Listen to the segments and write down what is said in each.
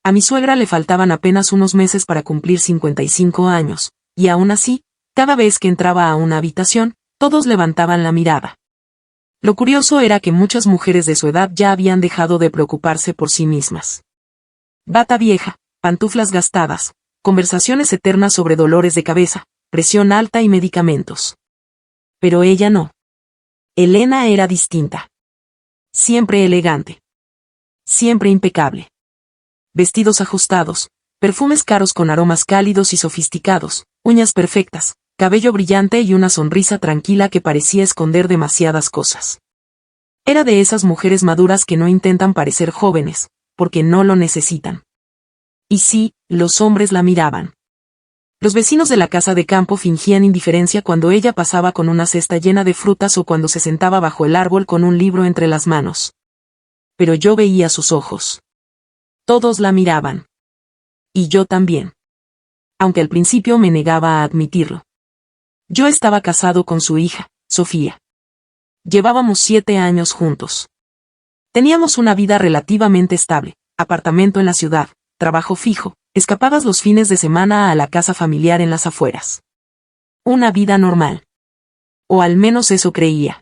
A mi suegra le faltaban apenas unos meses para cumplir 55 años, y aún así, cada vez que entraba a una habitación, todos levantaban la mirada. Lo curioso era que muchas mujeres de su edad ya habían dejado de preocuparse por sí mismas. Bata vieja, pantuflas gastadas, conversaciones eternas sobre dolores de cabeza, presión alta y medicamentos. Pero ella no. Elena era distinta. Siempre elegante. Siempre impecable. Vestidos ajustados, perfumes caros con aromas cálidos y sofisticados, uñas perfectas, cabello brillante y una sonrisa tranquila que parecía esconder demasiadas cosas. Era de esas mujeres maduras que no intentan parecer jóvenes, porque no lo necesitan. Y sí, los hombres la miraban. Los vecinos de la casa de campo fingían indiferencia cuando ella pasaba con una cesta llena de frutas o cuando se sentaba bajo el árbol con un libro entre las manos. Pero yo veía sus ojos. Todos la miraban. Y yo también. Aunque al principio me negaba a admitirlo. Yo estaba casado con su hija, Sofía. Llevábamos 7 años juntos. Teníamos una vida relativamente estable, apartamento en la ciudad, trabajo fijo, escapadas los fines de semana a la casa familiar en las afueras. Una vida normal. O al menos eso creía.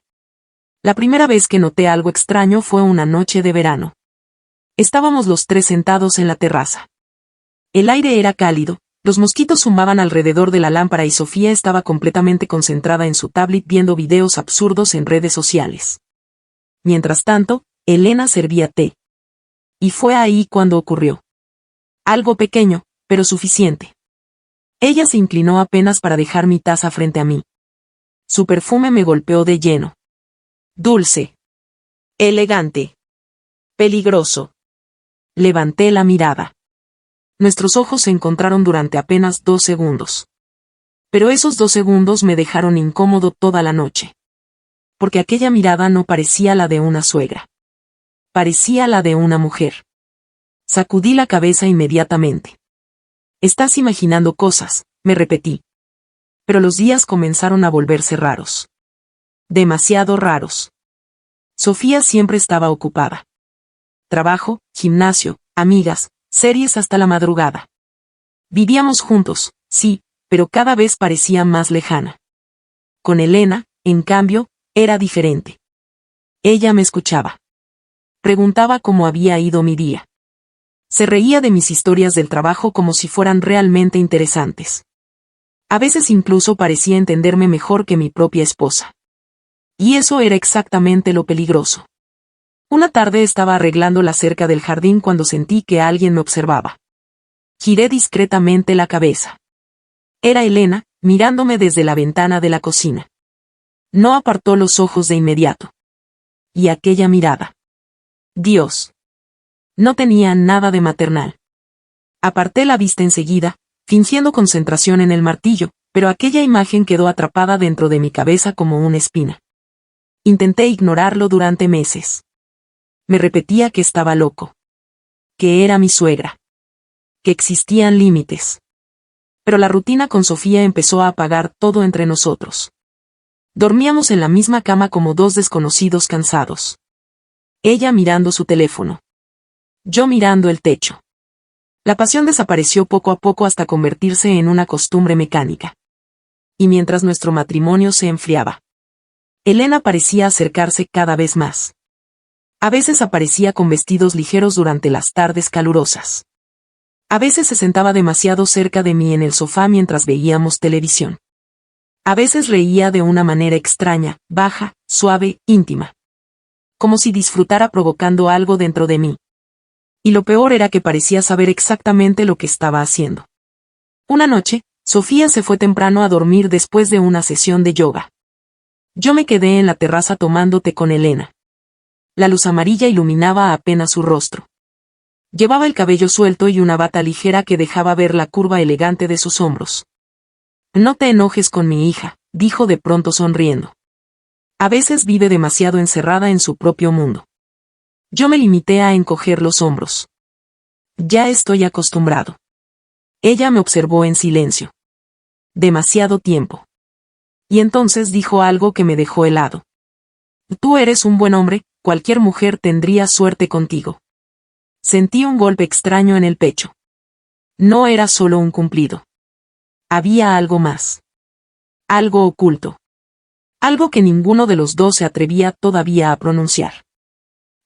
La primera vez que noté algo extraño fue una noche de verano. Estábamos los tres sentados en la terraza. El aire era cálido, los mosquitos zumaban alrededor de la lámpara y Sofía estaba completamente concentrada en su tablet viendo videos absurdos en redes sociales. Mientras tanto, Elena servía té. Y fue ahí cuando ocurrió. Algo pequeño, pero suficiente. Ella se inclinó apenas para dejar mi taza frente a mí. Su perfume me golpeó de lleno. Dulce. Elegante. Peligroso. Levanté la mirada. Nuestros ojos se encontraron durante apenas 2 segundos. Pero esos 2 segundos me dejaron incómodo toda la noche. Porque aquella mirada no parecía la de una suegra. Parecía la de una mujer. Sacudí la cabeza inmediatamente. Estás imaginando cosas, me repetí. Pero los días comenzaron a volverse raros. Demasiado raros. Sofía siempre estaba ocupada. Trabajo, gimnasio, amigas, series hasta la madrugada. Vivíamos juntos, sí, pero cada vez parecía más lejana. Con Elena, en cambio, era diferente. Ella me escuchaba. Preguntaba cómo había ido mi día. Se reía de mis historias del trabajo como si fueran realmente interesantes. A veces incluso parecía entenderme mejor que mi propia esposa. Y eso era exactamente lo peligroso. Una tarde estaba arreglando la cerca del jardín cuando sentí que alguien me observaba. Giré discretamente la cabeza. Era Elena, mirándome desde la ventana de la cocina. No apartó los ojos de inmediato. Y aquella mirada. Dios. No tenía nada de maternal. Aparté la vista enseguida, fingiendo concentración en el martillo, pero aquella imagen quedó atrapada dentro de mi cabeza como una espina. Intenté ignorarlo durante meses. Me repetía que estaba loco. Que era mi suegra. Que existían límites. Pero la rutina con Sofía empezó a apagar todo entre nosotros. Dormíamos en la misma cama como 2 desconocidos cansados. Ella mirando su teléfono. Yo mirando el techo. La pasión desapareció poco a poco hasta convertirse en una costumbre mecánica. Y mientras nuestro matrimonio se enfriaba, Elena parecía acercarse cada vez más. A veces aparecía con vestidos ligeros durante las tardes calurosas. A veces se sentaba demasiado cerca de mí en el sofá mientras veíamos televisión. A veces reía de una manera extraña, baja, suave, íntima. Como si disfrutara provocando algo dentro de mí. Y lo peor era que parecía saber exactamente lo que estaba haciendo. Una noche, Sofía se fue temprano a dormir después de una sesión de yoga. Yo me quedé en la terraza tomando té con Elena. La luz amarilla iluminaba apenas su rostro. Llevaba el cabello suelto y una bata ligera que dejaba ver la curva elegante de sus hombros. No te enojes con mi hija, dijo de pronto sonriendo. A veces vive demasiado encerrada en su propio mundo. Yo me limité a encoger los hombros. Ya estoy acostumbrado. Ella me observó en silencio. Demasiado tiempo. Y entonces dijo algo que me dejó helado. Tú eres un buen hombre, cualquier mujer tendría suerte contigo. Sentí un golpe extraño en el pecho. No era solo un cumplido. Había algo más. Algo oculto. Algo que ninguno de los dos se atrevía todavía a pronunciar.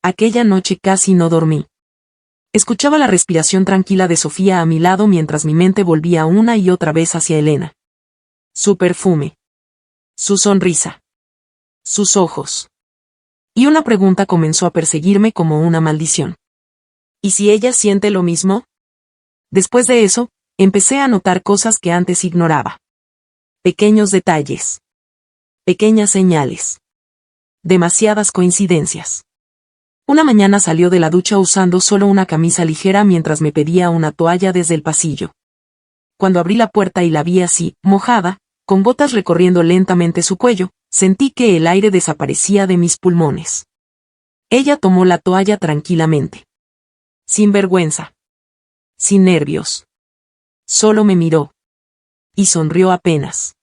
Aquella noche casi no dormí. Escuchaba la respiración tranquila de Sofía a mi lado mientras mi mente volvía una y otra vez hacia Elena. Su perfume. Su sonrisa. Sus ojos. Y una pregunta comenzó a perseguirme como una maldición. ¿Y si ella siente lo mismo? Después de eso, empecé a notar cosas que antes ignoraba. Pequeños detalles. Pequeñas señales. Demasiadas coincidencias. Una mañana salió de la ducha usando solo una camisa ligera mientras me pedía una toalla desde el pasillo. Cuando abrí la puerta y la vi así, mojada, con gotas recorriendo lentamente su cuello, sentí que el aire desaparecía de mis pulmones. Ella tomó la toalla tranquilamente. Sin vergüenza. Sin nervios. Solo me miró. Y sonrió apenas.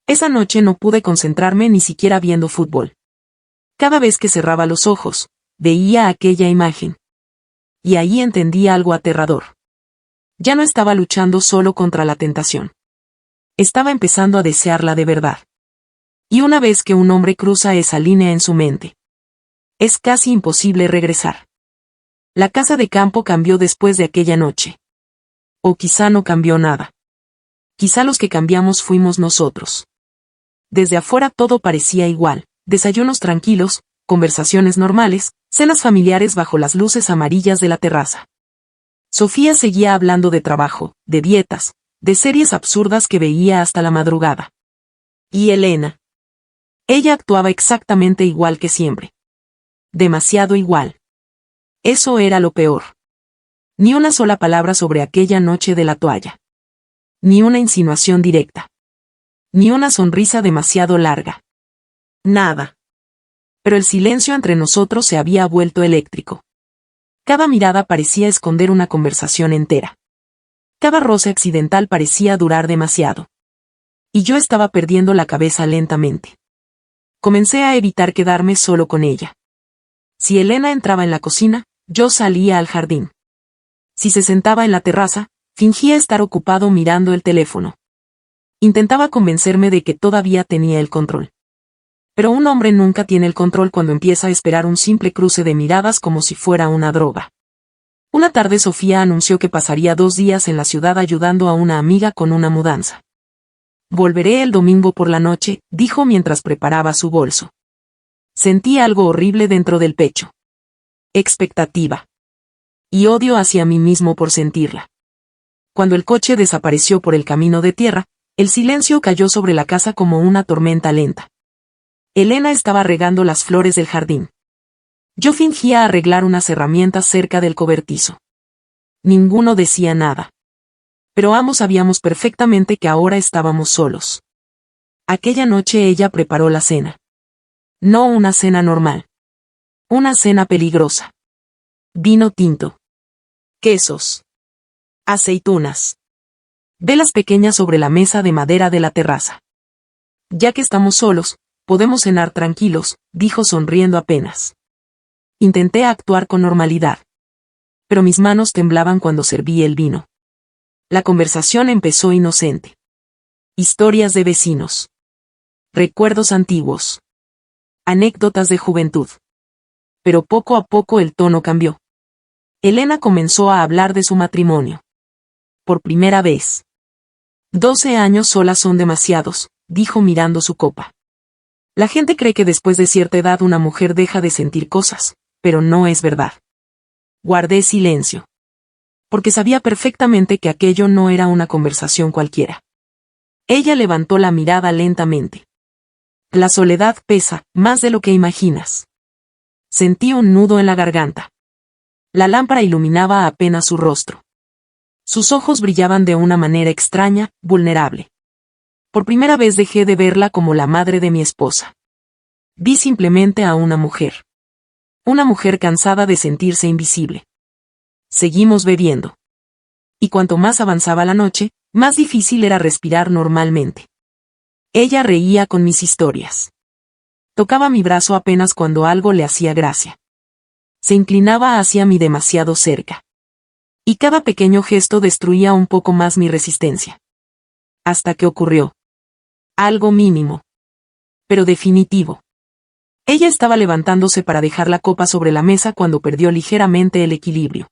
Esa noche no pude concentrarme ni siquiera viendo fútbol. Cada vez que cerraba los ojos, veía aquella imagen. Y ahí entendí algo aterrador. Ya no estaba luchando solo contra la tentación. Estaba empezando a desearla de verdad. Y una vez que un hombre cruza esa línea en su mente, es casi imposible regresar. La casa de campo cambió después de aquella noche. O quizá no cambió nada. Quizá los que cambiamos fuimos nosotros. Desde afuera todo parecía igual, desayunos tranquilos, conversaciones normales, cenas familiares bajo las luces amarillas de la terraza. Sofía seguía hablando de trabajo, de dietas, de series absurdas que veía hasta la madrugada. Y Elena. Ella actuaba exactamente igual que siempre. Demasiado igual. Eso era lo peor. Ni una sola palabra sobre aquella noche de la toalla. Ni una insinuación directa. Ni una sonrisa demasiado larga. Nada. Pero el silencio entre nosotros se había vuelto eléctrico. Cada mirada parecía esconder una conversación entera. Cada roce accidental parecía durar demasiado. Y yo estaba perdiendo la cabeza lentamente. Comencé a evitar quedarme solo con ella. Si Elena entraba en la cocina, yo salía al jardín. Si se sentaba en la terraza, fingía estar ocupado mirando el teléfono. Intentaba convencerme de que todavía tenía el control. Pero un hombre nunca tiene el control cuando empieza a esperar un simple cruce de miradas como si fuera una droga. Una tarde Sofía anunció que pasaría 2 días en la ciudad ayudando a una amiga con una mudanza. Volveré el domingo por la noche, dijo mientras preparaba su bolso. Sentí algo horrible dentro del pecho. Expectativa. Y odio hacia mí mismo por sentirla. Cuando el coche desapareció por el camino de tierra, el silencio cayó sobre la casa como una tormenta lenta. Elena estaba regando las flores del jardín. Yo fingía arreglar unas herramientas cerca del cobertizo. Ninguno decía nada. Pero ambos sabíamos perfectamente que ahora estábamos solos. Aquella noche ella preparó la cena. No una cena normal. Una cena peligrosa. Vino tinto. Quesos. Aceitunas. Velas pequeñas sobre la mesa de madera de la terraza. Ya que estamos solos, podemos cenar tranquilos, dijo sonriendo apenas. Intenté actuar con normalidad. Pero mis manos temblaban cuando serví el vino. La conversación empezó inocente. Historias de vecinos. Recuerdos antiguos. Anécdotas de juventud. Pero poco a poco el tono cambió. Elena comenzó a hablar de su matrimonio. Por primera vez. 12 años solas son demasiados, dijo mirando su copa. La gente cree que después de cierta edad una mujer deja de sentir cosas, pero no es verdad. Guardé silencio. Porque sabía perfectamente que aquello no era una conversación cualquiera. Ella levantó la mirada lentamente. La soledad pesa, más de lo que imaginas. Sentí un nudo en la garganta. La lámpara iluminaba apenas su rostro. Sus ojos brillaban de una manera extraña, vulnerable. Por primera vez dejé de verla como la madre de mi esposa. Vi simplemente a una mujer. Una mujer cansada de sentirse invisible. Seguimos bebiendo. Y cuanto más avanzaba la noche, más difícil era respirar normalmente. Ella reía con mis historias. Tocaba mi brazo apenas cuando algo le hacía gracia. Se inclinaba hacia mí demasiado cerca. Y cada pequeño gesto destruía un poco más mi resistencia. Hasta que ocurrió. Algo mínimo. Pero definitivo. Ella estaba levantándose para dejar la copa sobre la mesa cuando perdió ligeramente el equilibrio.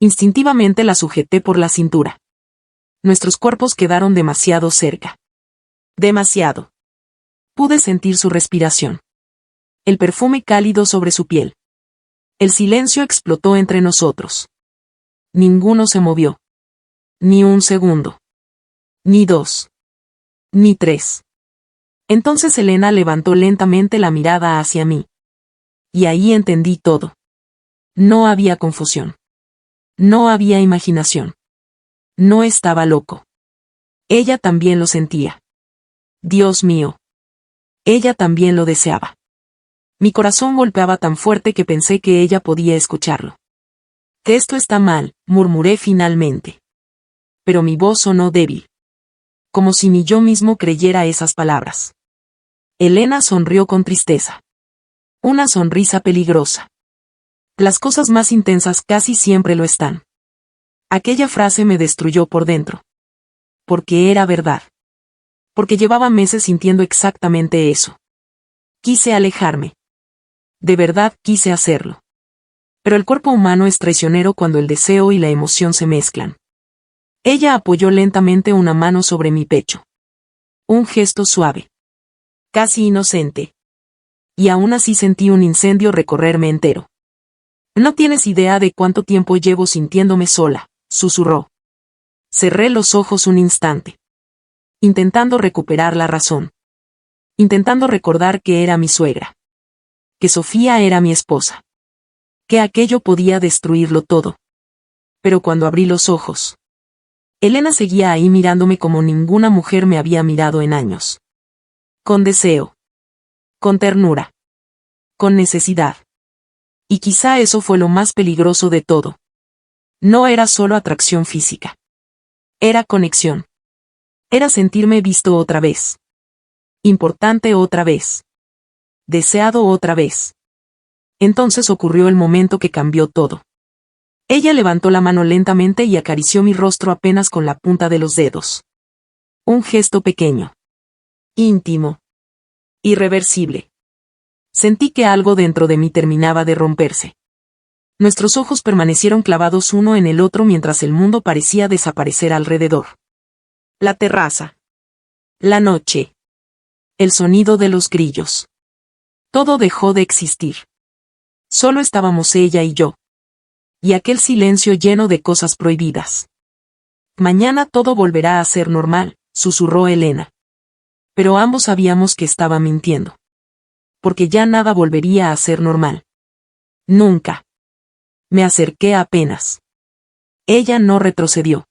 Instintivamente la sujeté por la cintura. Nuestros cuerpos quedaron demasiado cerca. Demasiado. Pude sentir su respiración. El perfume cálido sobre su piel. El silencio explotó entre nosotros. Ninguno se movió. Ni un segundo. Ni 2. Ni 3. Entonces Elena levantó lentamente la mirada hacia mí. Y ahí entendí todo. No había confusión. No había imaginación. No estaba loco. Ella también lo sentía. Dios mío. Ella también lo deseaba. Mi corazón golpeaba tan fuerte que pensé que ella podía escucharlo. Esto está mal, murmuré finalmente. Pero mi voz sonó débil. Como si ni yo mismo creyera esas palabras. Elena sonrió con tristeza. Una sonrisa peligrosa. Las cosas más intensas casi siempre lo están. Aquella frase me destruyó por dentro. Porque era verdad. Porque llevaba meses sintiendo exactamente eso. Quise alejarme. De verdad quise hacerlo. Pero el cuerpo humano es traicionero cuando el deseo y la emoción se mezclan. Ella apoyó lentamente una mano sobre mi pecho. Un gesto suave. Casi inocente. Y aún así sentí un incendio recorrerme entero. No tienes idea de cuánto tiempo llevo sintiéndome sola, susurró. Cerré los ojos un instante. Intentando recuperar la razón. Intentando recordar que era mi suegra. Que Sofía era mi esposa. Que aquello podía destruirlo todo. Pero cuando abrí los ojos. Elena seguía ahí mirándome como ninguna mujer me había mirado en años. Con deseo. Con ternura. Con necesidad. Y quizá eso fue lo más peligroso de todo. No era solo atracción física. Era conexión. Era sentirme visto otra vez. Importante otra vez. Deseado otra vez. Entonces ocurrió el momento que cambió todo. Ella levantó la mano lentamente y acarició mi rostro apenas con la punta de los dedos. Un gesto pequeño. Íntimo. Irreversible. Sentí que algo dentro de mí terminaba de romperse. Nuestros ojos permanecieron clavados uno en el otro mientras el mundo parecía desaparecer alrededor. La terraza. La noche. El sonido de los grillos. Todo dejó de existir. Solo estábamos ella y yo. Y aquel silencio lleno de cosas prohibidas. Mañana todo volverá a ser normal, susurró Elena. Pero ambos sabíamos que estaba mintiendo. Porque ya nada volvería a ser normal. Nunca. Me acerqué apenas. Ella no retrocedió.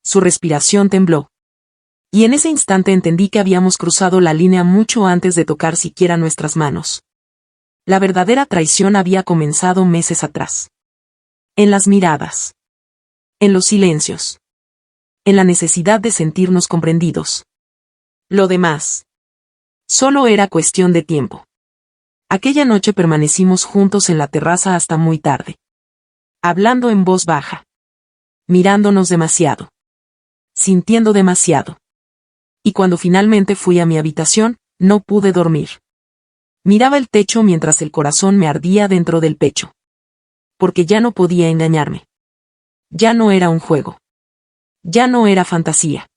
Su respiración tembló. Y en ese instante entendí que habíamos cruzado la línea mucho antes de tocar siquiera nuestras manos. La verdadera traición había comenzado meses atrás. En las miradas. En los silencios. En la necesidad de sentirnos comprendidos. Lo demás. Solo era cuestión de tiempo. Aquella noche permanecimos juntos en la terraza hasta muy tarde. Hablando en voz baja. Mirándonos demasiado. Sintiendo demasiado. Y cuando finalmente fui a mi habitación, no pude dormir. Miraba el techo mientras el corazón me ardía dentro del pecho. Porque ya no podía engañarme. Ya no era un juego. Ya no era fantasía.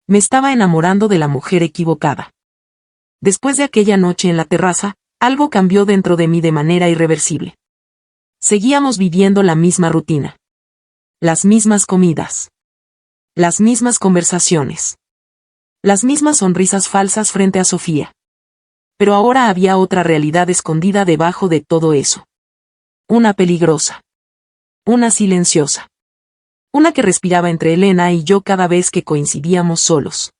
Me estaba enamorando de la mujer equivocada. Después de aquella noche en la terraza, algo cambió dentro de mí de manera irreversible. Seguíamos viviendo la misma rutina. Las mismas comidas. Las mismas conversaciones. Las mismas sonrisas falsas frente a Sofía. Pero ahora había otra realidad escondida debajo de todo eso. Una peligrosa. Una silenciosa. Una que respiraba entre Elena y yo cada vez que coincidíamos solos.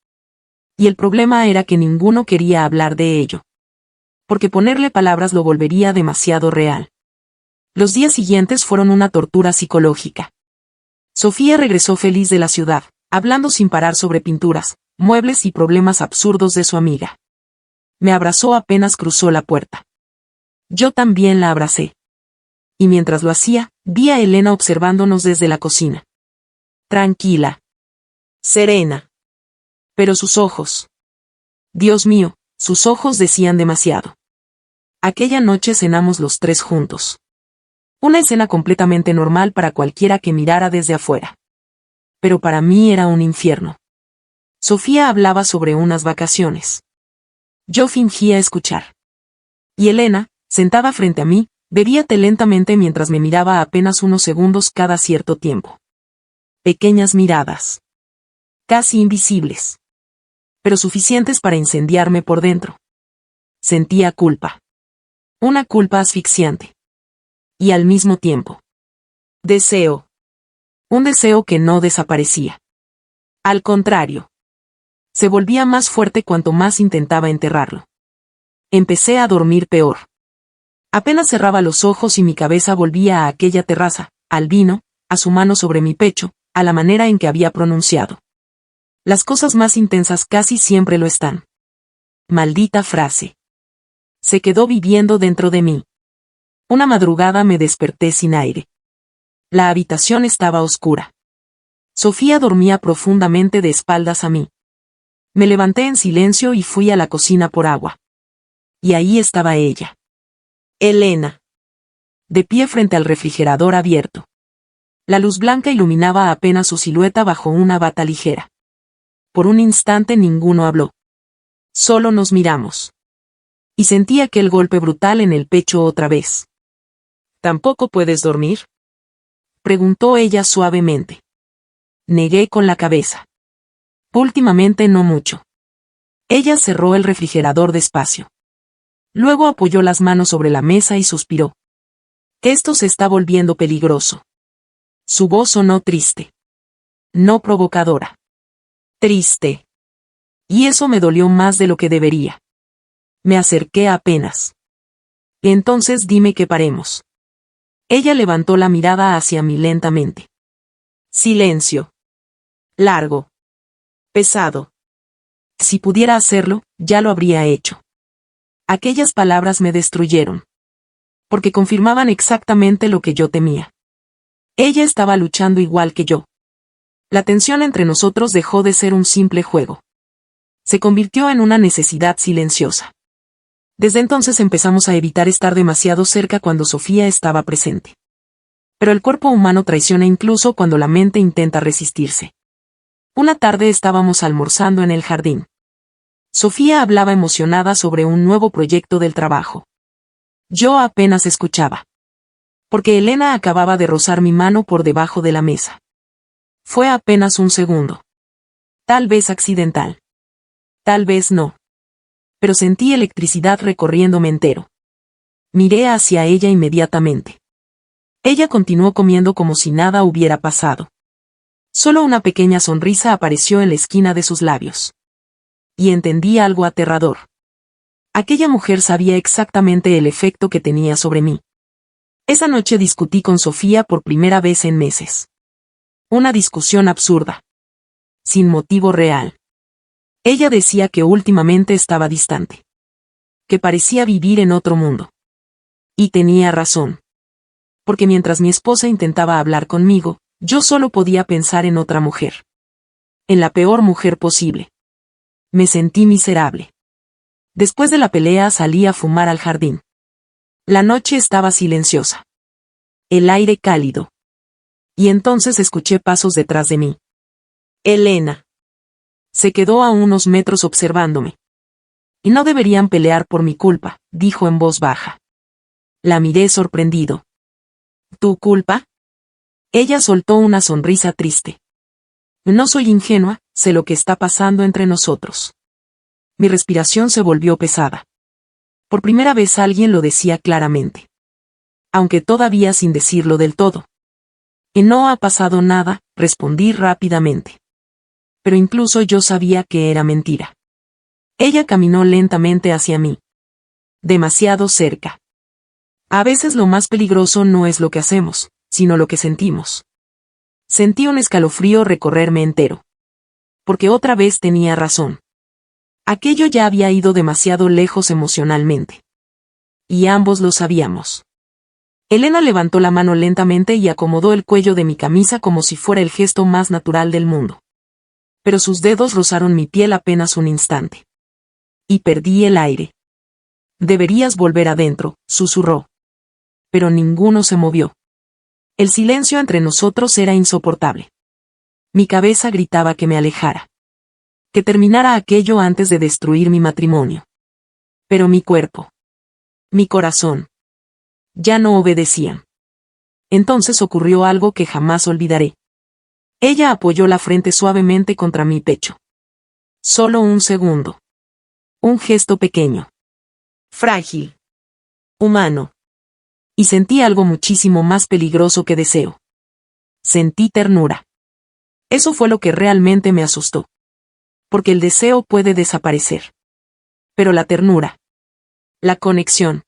Y el problema era que ninguno quería hablar de ello. Porque ponerle palabras lo volvería demasiado real. Los días siguientes fueron una tortura psicológica. Sofía regresó feliz de la ciudad, hablando sin parar sobre pinturas, muebles y problemas absurdos de su amiga. Me abrazó apenas cruzó la puerta. Yo también la abracé. y mientras lo hacía, vi a Elena observándonos desde la cocina. Tranquila. Serena. Pero sus ojos. Dios mío, sus ojos decían demasiado. Aquella noche cenamos los tres juntos. Una escena completamente normal para cualquiera que mirara desde afuera. Pero para mí era un infierno. Sofía hablaba sobre unas vacaciones. Yo fingía escuchar. Y Elena, sentada frente a mí, bebía té lentamente mientras me miraba apenas unos segundos cada cierto tiempo. Pequeñas miradas. Casi invisibles. Pero suficientes para incendiarme por dentro. Sentía culpa. Una culpa asfixiante. Y al mismo tiempo. Deseo. Un deseo que no desaparecía. Al contrario. Se volvía más fuerte cuanto más intentaba enterrarlo. Empecé a dormir peor. Apenas cerraba los ojos y mi cabeza volvía a aquella terraza, al vino, a su mano sobre mi pecho, a la manera en que había pronunciado. Las cosas más intensas casi siempre lo están. Maldita frase. Se quedó viviendo dentro de mí. Una madrugada me desperté sin aire. La habitación estaba oscura. Sofía dormía profundamente de espaldas a mí. Me levanté en silencio y fui a la cocina por agua. Y ahí estaba ella. Elena. De pie frente al refrigerador abierto. La luz blanca iluminaba apenas su silueta bajo una bata ligera. Por un instante ninguno habló. Solo nos miramos. Y sentí aquel golpe brutal en el pecho otra vez. ¿Tampoco puedes dormir?, preguntó ella suavemente. Negué con la cabeza. Últimamente no mucho. Ella cerró el refrigerador despacio. Luego apoyó las manos sobre la mesa y suspiró. Esto se está volviendo peligroso. Su voz sonó triste. No provocadora. Triste. Y eso me dolió más de lo que debería. Me acerqué apenas. Entonces dime que paremos. Ella levantó la mirada hacia mí lentamente. Silencio. Largo. Pesado. Si pudiera hacerlo, ya lo habría hecho. Aquellas palabras me destruyeron. Porque confirmaban exactamente lo que yo temía. Ella estaba luchando igual que yo. La tensión entre nosotros dejó de ser un simple juego. Se convirtió en una necesidad silenciosa. Desde entonces empezamos a evitar estar demasiado cerca cuando Sofía estaba presente. Pero el cuerpo humano traiciona incluso cuando la mente intenta resistirse. Una tarde estábamos almorzando en el jardín. Sofía hablaba emocionada sobre un nuevo proyecto del trabajo. Yo apenas escuchaba. Porque Elena acababa de rozar mi mano por debajo de la mesa. Fue apenas un segundo. Tal vez accidental. Tal vez no. Pero sentí electricidad recorriéndome entero. Miré hacia ella inmediatamente. Ella continuó comiendo como si nada hubiera pasado. Solo una pequeña sonrisa apareció en la esquina de sus labios. Y entendí algo aterrador. Aquella mujer sabía exactamente el efecto que tenía sobre mí. Esa noche discutí con Sofía por primera vez en meses. Una discusión absurda. Sin motivo real. Ella decía que últimamente estaba distante. Que parecía vivir en otro mundo. Y tenía razón. Porque mientras mi esposa intentaba hablar conmigo, yo solo podía pensar en otra mujer. En la peor mujer posible. Me sentí miserable. Después de la pelea salí a fumar al jardín. La noche estaba silenciosa. El aire cálido. Y entonces escuché pasos detrás de mí. Elena. Se quedó a unos metros observándome. Y no deberían pelear por mi culpa, dijo en voz baja. La miré sorprendido. ¿Tu culpa? Ella soltó una sonrisa triste. No soy ingenua, sé lo que está pasando entre nosotros. Mi respiración se volvió pesada. Por primera vez alguien lo decía claramente. Aunque todavía sin decirlo del todo. Y no ha pasado nada, respondí rápidamente. Pero incluso yo sabía que era mentira. Ella caminó lentamente hacia mí. Demasiado cerca. A veces lo más peligroso no es lo que hacemos, sino lo que sentimos. Sentí un escalofrío recorrerme entero. Porque otra vez tenía razón. Aquello ya había ido demasiado lejos emocionalmente. Y ambos lo sabíamos. Elena levantó la mano lentamente y acomodó el cuello de mi camisa como si fuera el gesto más natural del mundo. Pero sus dedos rozaron mi piel apenas un instante. Y perdí el aire. Deberías volver adentro, susurró. Pero ninguno se movió. El silencio entre nosotros era insoportable. Mi cabeza gritaba que me alejara. Que terminara aquello antes de destruir mi matrimonio. Pero mi cuerpo. Mi corazón. Ya no obedecían. Entonces ocurrió algo que jamás olvidaré. Ella apoyó la frente suavemente contra mi pecho. Solo un segundo. Un gesto pequeño. Frágil. Humano. Y sentí algo muchísimo más peligroso que deseo. Sentí ternura. Eso fue lo que realmente me asustó. Porque el deseo puede desaparecer. Pero la ternura. La conexión.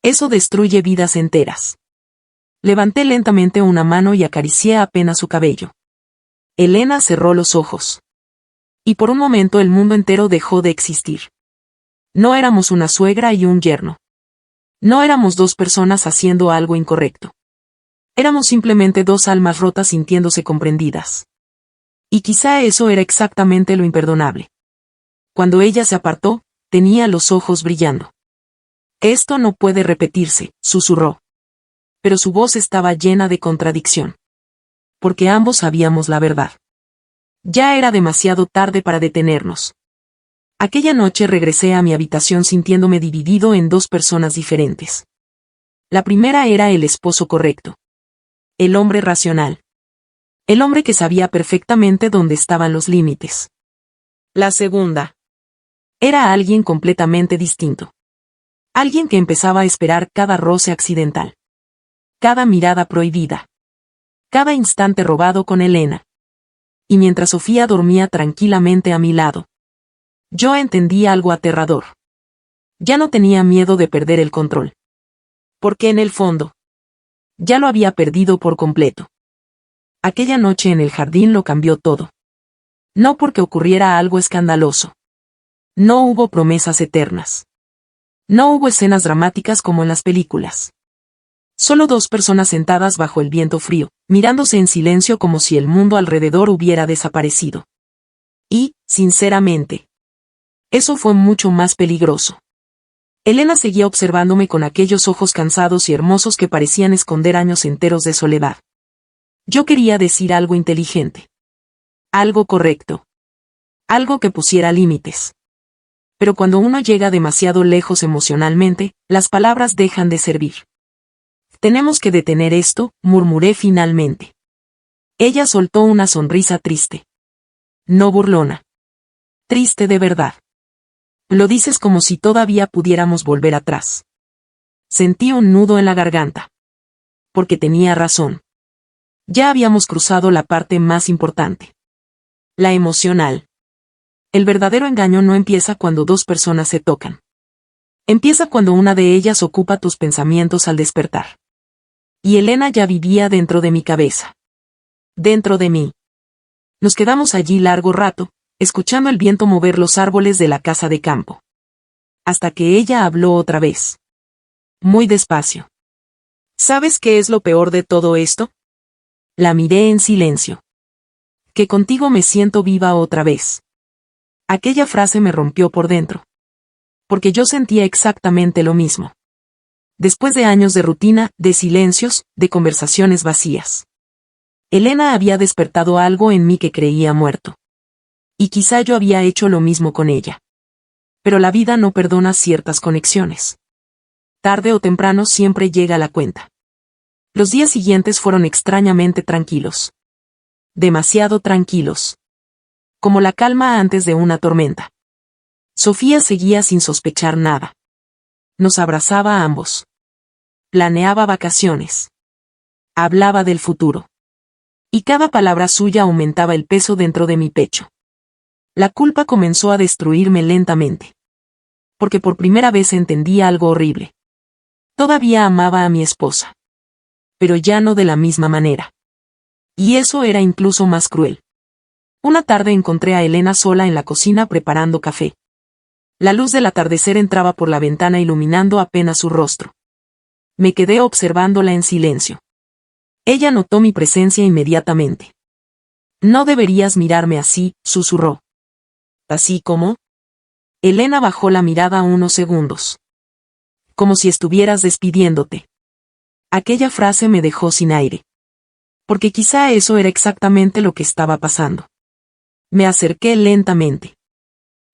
Eso destruye vidas enteras. Levanté lentamente una mano y acaricié apenas su cabello. Elena cerró los ojos. Y por un momento el mundo entero dejó de existir. No éramos una suegra y un yerno. No éramos dos personas haciendo algo incorrecto. Éramos simplemente dos almas rotas sintiéndose comprendidas. Y quizá eso era exactamente lo imperdonable. Cuando ella se apartó, tenía los ojos brillando. Esto no puede repetirse, susurró. Pero su voz estaba llena de contradicción. Porque ambos sabíamos la verdad. Ya era demasiado tarde para detenernos. Aquella noche regresé a mi habitación sintiéndome dividido en dos personas diferentes. La primera era el esposo correcto. El hombre racional. El hombre que sabía perfectamente dónde estaban los límites. La segunda. Era alguien completamente distinto. Alguien que empezaba a esperar cada roce accidental. Cada mirada prohibida. Cada instante robado con Elena. Y mientras Sofía dormía tranquilamente a mi lado. Yo entendí algo aterrador. Ya no tenía miedo de perder el control. Porque en el fondo. Ya lo había perdido por completo. Aquella noche en el jardín lo cambió todo. No porque ocurriera algo escandaloso. No hubo promesas eternas. No hubo escenas dramáticas como en las películas. Solo dos personas sentadas bajo el viento frío, mirándose en silencio como si el mundo alrededor hubiera desaparecido. Y, sinceramente, eso fue mucho más peligroso. Elena seguía observándome con aquellos ojos cansados y hermosos que parecían esconder años enteros de soledad. Yo quería decir algo inteligente. Algo correcto. Algo que pusiera límites. Pero cuando uno llega demasiado lejos emocionalmente, las palabras dejan de servir. Tenemos que detener esto, murmuré finalmente. Ella soltó una sonrisa triste. No burlona. Triste de verdad. Lo dices como si todavía pudiéramos volver atrás. Sentí un nudo en la garganta. Porque tenía razón. Ya habíamos cruzado la parte más importante. La emocional. El verdadero engaño no empieza cuando dos personas se tocan. Empieza cuando una de ellas ocupa tus pensamientos al despertar. Y Elena ya vivía dentro de mi cabeza. Dentro de mí. Nos quedamos allí largo rato, escuchando el viento mover los árboles de la casa de campo. Hasta que ella habló otra vez. Muy despacio. ¿Sabes qué es lo peor de todo esto? La miré en silencio. Que contigo me siento viva otra vez. Aquella frase me rompió por dentro. Porque yo sentía exactamente lo mismo. Después de años de rutina, de silencios, de conversaciones vacías. Elena había despertado algo en mí que creía muerto. Y quizá yo había hecho lo mismo con ella. Pero la vida no perdona ciertas conexiones. Tarde o temprano siempre llega la cuenta. Los días siguientes fueron extrañamente tranquilos. Demasiado tranquilos. Como la calma antes de una tormenta. Sofía seguía sin sospechar nada. Nos abrazaba a ambos. Planeaba vacaciones. Hablaba del futuro. Y cada palabra suya aumentaba el peso dentro de mi pecho. La culpa comenzó a destruirme lentamente. Porque por primera vez entendí algo horrible. Todavía amaba a mi esposa. Pero ya no de la misma manera. Y eso era incluso más cruel. Una tarde encontré a Elena sola en la cocina preparando café. La luz del atardecer entraba por la ventana iluminando apenas su rostro. Me quedé observándola en silencio. Ella notó mi presencia inmediatamente. No deberías mirarme así, susurró. ¿Así como? Elena bajó la mirada unos segundos. Como si estuvieras despidiéndote. Aquella frase me dejó sin aire. Porque quizá eso era exactamente lo que estaba pasando. Me acerqué lentamente.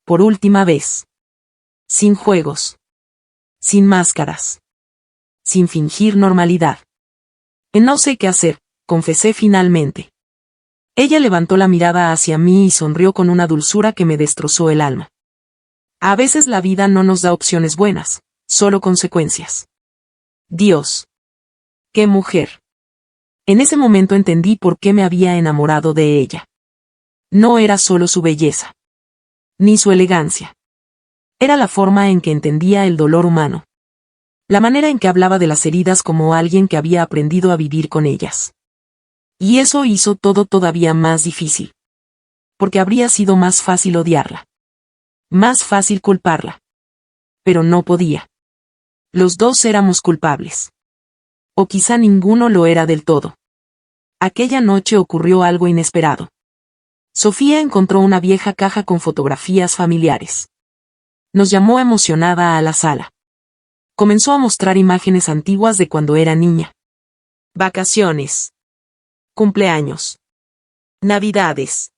Por última vez. Sin juegos. Sin máscaras. Sin fingir normalidad. No sé qué hacer, confesé finalmente. Ella levantó la mirada hacia mí y sonrió con una dulzura que me destrozó el alma. A veces la vida no nos da opciones buenas, solo consecuencias. Dios. ¡Qué mujer! En ese momento entendí por qué me había enamorado de ella. No era solo su belleza. Ni su elegancia. Era la forma en que entendía el dolor humano. La manera en que hablaba de las heridas como alguien que había aprendido a vivir con ellas. Y eso hizo todo todavía más difícil. Porque habría sido más fácil odiarla. Más fácil culparla. Pero no podía. Los dos éramos culpables. O quizá ninguno lo era del todo. Aquella noche ocurrió algo inesperado. Sofía encontró una vieja caja con fotografías familiares. Nos llamó emocionada a la sala. Comenzó a mostrar imágenes antiguas de cuando era niña. Vacaciones. Cumpleaños. Navidades.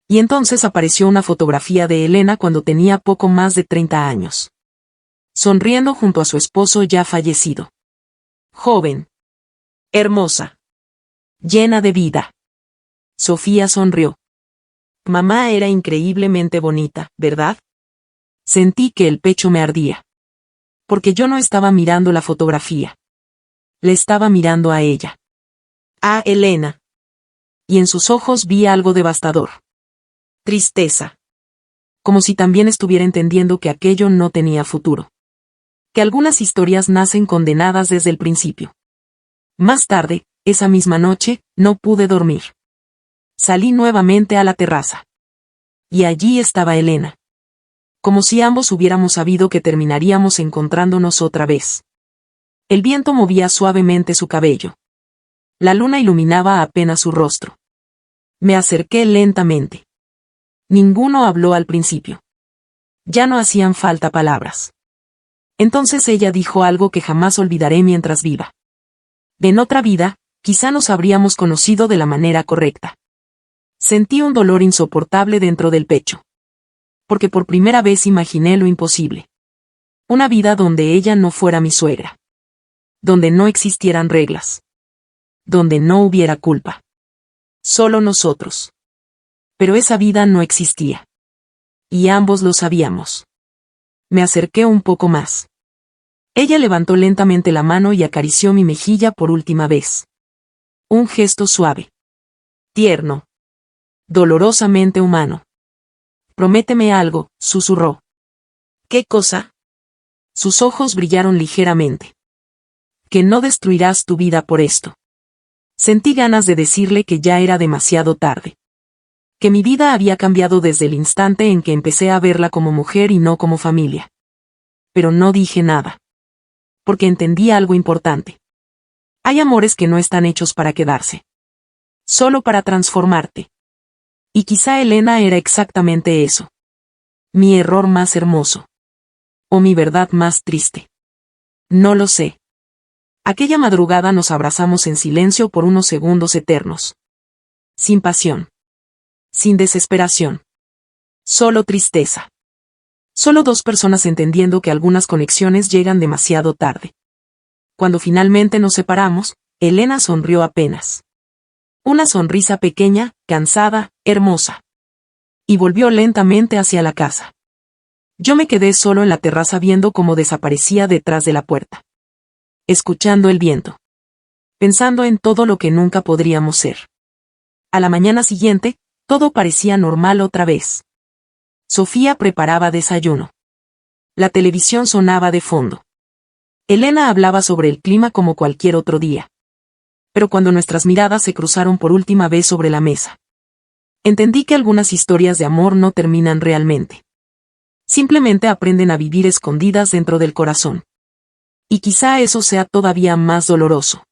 Y entonces apareció una fotografía de Elena cuando tenía poco más de 30 años. Sonriendo junto a su esposo ya fallecido. Joven. Hermosa. Llena de vida. Sofía sonrió. Mamá era increíblemente bonita, ¿verdad? Sentí que el pecho me ardía. Porque yo no estaba mirando la fotografía. Le estaba mirando a ella. A Elena. Y en sus ojos vi algo devastador. Tristeza. Como si también estuviera entendiendo que aquello no tenía futuro. Que algunas historias nacen condenadas desde el principio. Más tarde, esa misma noche, no pude dormir. Salí nuevamente a la terraza. Y allí estaba Elena. Como si ambos hubiéramos sabido que terminaríamos encontrándonos otra vez. El viento movía suavemente su cabello. La luna iluminaba apenas su rostro. Me acerqué lentamente. Ninguno habló al principio. Ya no hacían falta palabras. Entonces ella dijo algo que jamás olvidaré mientras viva. En otra vida, quizá nos habríamos conocido de la manera correcta. Sentí un dolor insoportable dentro del pecho. Porque por primera vez imaginé lo imposible. Una vida donde ella no fuera mi suegra. Donde no existieran reglas. Donde no hubiera culpa. Solo nosotros. Pero esa vida no existía. Y ambos lo sabíamos. Me acerqué un poco más. Ella levantó lentamente la mano y acarició mi mejilla por última vez. Un gesto suave. Tierno. Dolorosamente humano. Prométeme algo, susurró. ¿Qué cosa? Sus ojos brillaron ligeramente. Que no destruirás tu vida por esto. Sentí ganas de decirle que ya era demasiado tarde. Que mi vida había cambiado desde el instante en que empecé a verla como mujer y no como familia. Pero no dije nada. Porque entendí algo importante. Hay amores que no están hechos para quedarse. Solo para transformarte. Y quizá Elena era exactamente eso. Mi error más hermoso. O mi verdad más triste. No lo sé. Aquella madrugada nos abrazamos en silencio por unos segundos eternos. Sin pasión. Sin desesperación. Solo tristeza. Solo dos personas entendiendo que algunas conexiones llegan demasiado tarde. Cuando finalmente nos separamos, Elena sonrió apenas. Una sonrisa pequeña, cansada, hermosa. Y volvió lentamente hacia la casa. Yo me quedé solo en la terraza viendo cómo desaparecía detrás de la puerta. Escuchando el viento. Pensando en todo lo que nunca podríamos ser. A la mañana siguiente, todo parecía normal otra vez. Sofía preparaba desayuno. La televisión sonaba de fondo. Elena hablaba sobre el clima como cualquier otro día. Pero cuando nuestras miradas se cruzaron por última vez sobre la mesa, entendí que algunas historias de amor no terminan realmente. Simplemente aprenden a vivir escondidas dentro del corazón. Y quizá eso sea todavía más doloroso.